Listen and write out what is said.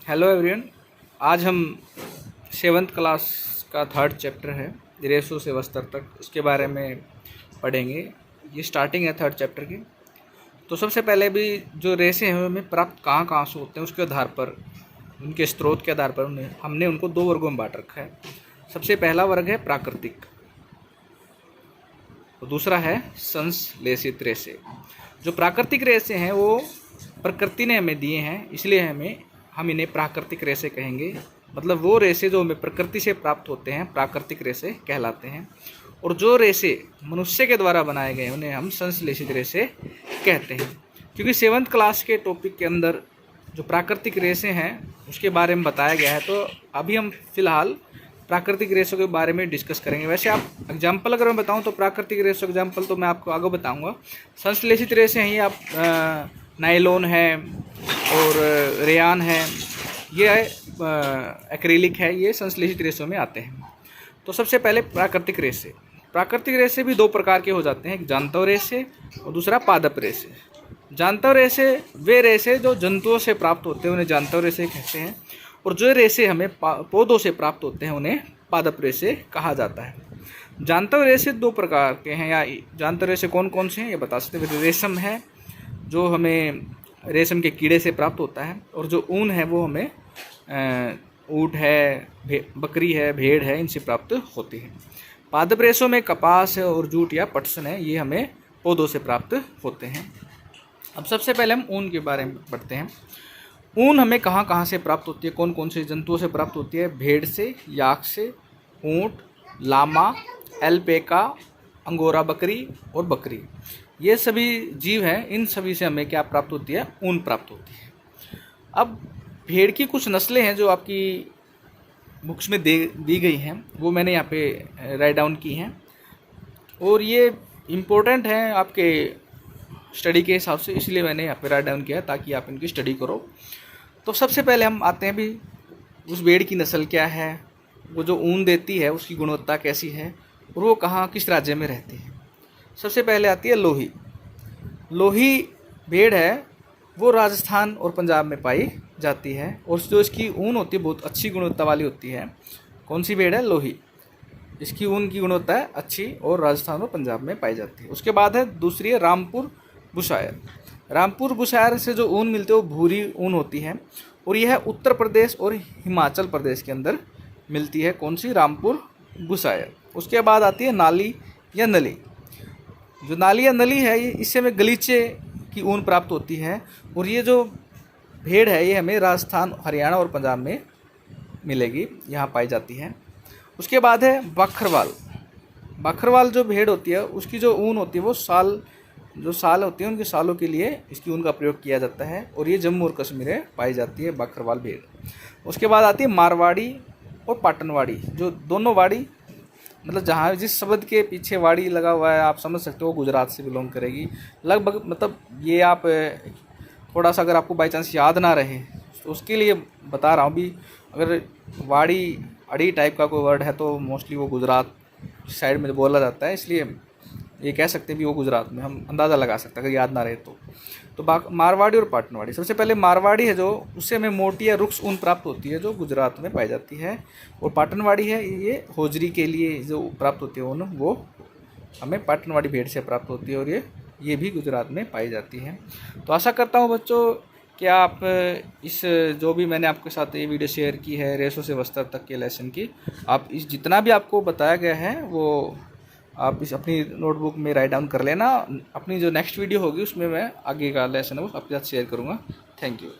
Hello everyone. आज हम 7th class का 3rd चैप्टर है रेसों से वस्तर तक, उसके बारे में पढ़ेंगे। ये स्टार्टिंग है 3rd चैप्टर की। तो सबसे पहले भी जो रेसें हैं हमें प्राप्त कहाँ कहाँ से होते हैं उसके आधार पर, उनके स्रोत के आधार पर हमने उनको 2 वर्गों में बांट रखा है। सबसे पहला वर्ग है प्राकृतिक, तो दूसरा है संश्लेषित रेसे। जो प्राकृतिक रेसे हैं वो प्रकृति ने हमें दिए हैं, इसलिए हम इन्हें प्राकृतिक रेसे कहेंगे। मतलब वो रेसे जो हमें प्रकृति से प्राप्त होते हैं प्राकृतिक रेसे कहलाते हैं, और जो रेसे मनुष्य के द्वारा बनाए गए उन्हें हम संश्लेषित रेसे कहते हैं। क्योंकि 7th क्लास के टॉपिक के अंदर जो प्राकृतिक रेसे हैं उसके बारे में बताया गया है, तो अभी हम फिलहाल प्राकृतिक रेसों के बारे में डिस्कस करेंगे। वैसे आप एग्जाम्पल अगर मैं बताऊं तो प्राकृतिक रेसों एग्जाम्पल तो मैं आपको आगे बताऊंगा। संश्लेषित रेसे हैं ये आप नायलॉन है और रेयान है, ये एक्रिलिक है, ये संश्लेषित रेसों में आते हैं। तो सबसे पहले प्राकृतिक रेसे। प्राकृतिक रेसे भी 2 प्रकार के हो जाते हैं, एक जांतव रेसे और दूसरा पादप रेसे। जांतव रेसे वे रेसे जो जंतुओं से प्राप्त होते हैं उन्हें जांतव रेसे कहते हैं, और जो रेसे हमें पौधों से प्राप्त होते हैं उन्हें पादप रेसे कहा जाता है। जांतव रेसे 2 प्रकार के हैं, या जांतव रेसे कौन कौन से हैं ये बता सकते हैं। रेशम है जो हमें रेशम के कीड़े से प्राप्त होता है, और जो ऊन है वो हमें ऊँट है, बकरी है, भेड़ है, इनसे प्राप्त होती है। पादप रेशों में कपास है और जूट या पटसन है, ये हमें पौधों से प्राप्त होते हैं। अब सबसे पहले हम ऊन के बारे में पढ़ते हैं। ऊन हमें कहाँ कहाँ से प्राप्त होती है, कौन कौन से जंतुओं से प्राप्त होती है। भेड़ से, याक से, ऊँट, लामा, एल्पेका, अंगोरा बकरी और बकरी, ये सभी जीव हैं। इन सभी से हमें क्या प्राप्त होती है, ऊन प्राप्त होती है। अब भेड़ की कुछ नस्लें हैं जो आपकी बुक्स में दी गई हैं, वो मैंने यहाँ पे राइट डाउन की हैं, और ये इम्पोर्टेंट हैं आपके स्टडी के हिसाब से, इसलिए मैंने यहाँ पे राइट डाउन किया है ताकि आप इनकी स्टडी करो। तो सबसे पहले हम आते हैं भी उस भेड़ की नस्ल क्या है, वो जो ऊन देती है उसकी गुणवत्ता कैसी है, और वो कहाँ किस राज्य में रहती है। सबसे पहले आती है लोही। लोही भेड़ है वो राजस्थान और पंजाब में पाई जाती है, और जो इसकी ऊन होती है बहुत अच्छी गुणवत्ता वाली होती है। कौन सी भेड़ है, लोही। इसकी ऊन की गुणवत्ता है अच्छी और राजस्थान और पंजाब में पाई जाती है। उसके बाद है दूसरी है रामपुर बुशायर। रामपुर बुशायर से जो ऊन मिलती है वो भूरी ऊन होती है, और यह उत्तर प्रदेश और हिमाचल प्रदेश के अंदर मिलती है। कौन सी, रामपुर बुशायर। उसके बाद आती है नाली या नली। जो नाली या नली है ये इससे हमें गलीचे की ऊन प्राप्त होती है, और ये जो भेड़ है ये हमें राजस्थान, हरियाणा और पंजाब में मिलेगी, यहाँ पाई जाती है। उसके बाद है बाखरवाल। बाखरवाल जो भेड़ होती है उसकी जो ऊन होती है वो साल होती है, उनके सालों के लिए इसकी ऊन का प्रयोग किया जाता है, और ये जम्मू और कश्मीर में पाई जाती है बाखरवाल भेड़। उसके बाद आती है मारवाड़ी और पाटनवाड़ी। जो दोनों वाड़ी, मतलब जहाँ जिस शब्द के पीछे वाड़ी लगा हुआ है आप समझ सकते हो गुजरात से बिलोंग करेगी लगभग। मतलब ये आप थोड़ा सा अगर आपको बाई चांस याद ना रहे तो उसके लिए बता रहा हूँ भी, अगर वाड़ी अड़ी टाइप का कोई वर्ड है तो मोस्टली वो गुजरात साइड में बोला जाता है, इसलिए ये कह सकते हैं भी वो गुजरात में, हम अंदाज़ा लगा सकते हैं अगर याद ना रहे तो मारवाड़ी और पाटनवाड़ी। सबसे पहले मारवाड़ी है जो उससे हमें मोटी या रुक्ष ऊन प्राप्त होती है जो गुजरात में पाई जाती है, और पाटनवाड़ी है ये होजरी के लिए जो प्राप्त होती है ऊन वो हमें पाटनवाड़ी भेड़ से प्राप्त होती है, और ये भी गुजरात में पाई जाती है। तो आशा करता हूँ बच्चों कि आप इस जो भी मैंने आपके साथ ये वीडियो शेयर की है रेसों से वस्त्र तक के लेसन की, आप इस जितना भी आपको बताया गया है वो आप इस अपनी नोटबुक में राइट डाउन कर लेना। अपनी जो नेक्स्ट वीडियो होगी उसमें मैं आगे का लेसन है वो आपके साथ शेयर करूँगा। Thank you.